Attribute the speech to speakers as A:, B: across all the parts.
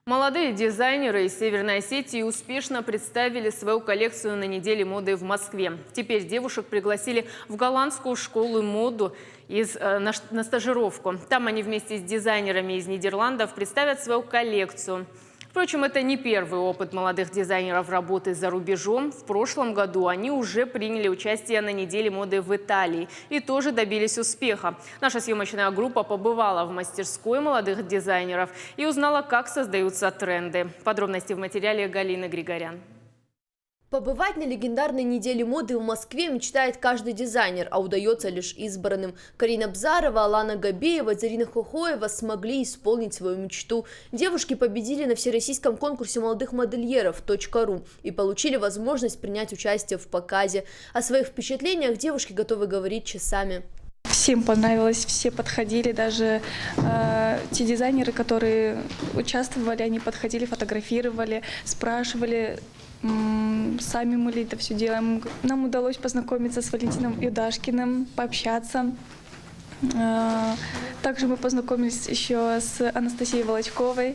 A: Молодые дизайнеры из Северной Осетии успешно представили свою коллекцию на неделе моды в Москве. Теперь девушек пригласили в голландскую школу моду на стажировку. Там они вместе с дизайнерами из Нидерландов представят свою коллекцию. Впрочем, это не первый опыт молодых дизайнеров работы за рубежом. В прошлом году они уже приняли участие на неделе моды в Италии и тоже добились успеха. Наша съемочная группа побывала в мастерской молодых дизайнеров и узнала, как создаются тренды. Подробности в материале Галины Григорян.
B: Побывать на легендарной неделе моды в Москве мечтает каждый дизайнер, а удается лишь избранным. Карина Бзарова, Алана Габеева, Зарина Хохоева смогли исполнить свою мечту. Девушки победили на всероссийском конкурсе молодых модельеров .ру и получили возможность принять участие в показе. О своих впечатлениях девушки готовы говорить часами.
C: Всем понравилось, все подходили, даже те дизайнеры, которые участвовали, они подходили, фотографировали, спрашивали. Сами мы это все делаем. Нам удалось познакомиться с Валентином Юдашкиным, пообщаться. Также мы познакомились еще с Анастасией Волочковой.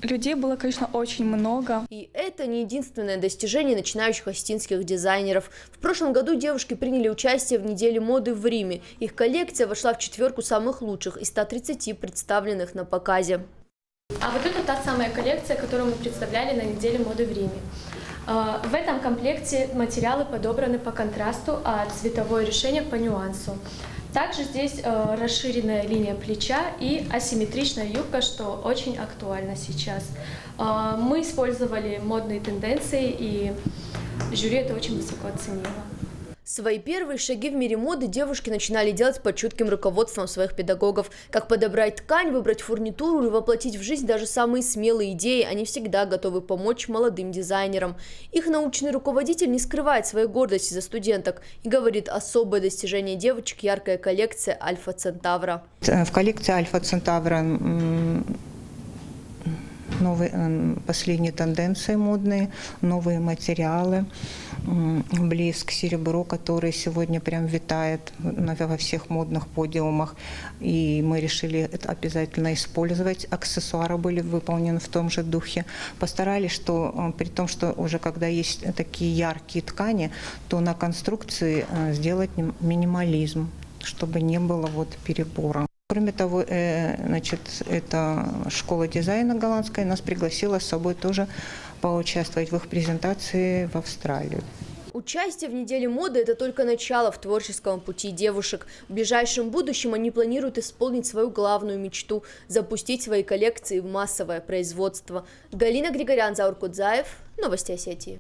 C: Людей было, конечно, очень много.
B: И это не единственное достижение начинающих осетинских дизайнеров. В прошлом году девушки приняли участие в неделе моды в Риме. Их коллекция вошла в четверку самых лучших из 130 представленных на показе.
D: А вот это та самая коллекция, которую мы представляли на неделе моды в Риме. В этом комплекте материалы подобраны по контрасту, а цветовое решение по нюансу. Также здесь расширенная линия плеча и асимметричная юбка, что очень актуально сейчас. Мы использовали модные тенденции, и жюри это очень высоко оценило.
B: Свои первые шаги в мире моды девушки начинали делать под чутким руководством своих педагогов. Как подобрать ткань, выбрать фурнитуру и воплотить в жизнь даже самые смелые идеи, они всегда готовы помочь молодым дизайнерам. Их научный руководитель не скрывает своей гордости за студенток и говорит: особое достижение девочек – яркая коллекция Альфа Центавра.
E: В коллекции Альфа Центавра новые, последние тенденции модные, новые материалы, блеск, серебро, который сегодня прям витает во всех модных подиумах. И мы решили это обязательно использовать. Аксессуары были выполнены в том же духе. Постарались, что при том, что уже когда есть такие яркие ткани, то на конструкции сделать минимализм, чтобы не было перебора. Кроме того, значит, эта школа дизайна голландская нас пригласила с собой тоже поучаствовать в их презентации в Австралию.
B: Участие в неделе моды – это только начало в творческом пути девушек. В ближайшем будущем они планируют исполнить свою главную мечту – запустить свои коллекции в массовое производство. Галина Григорян, Заур Кудзаев, Новости Осетии.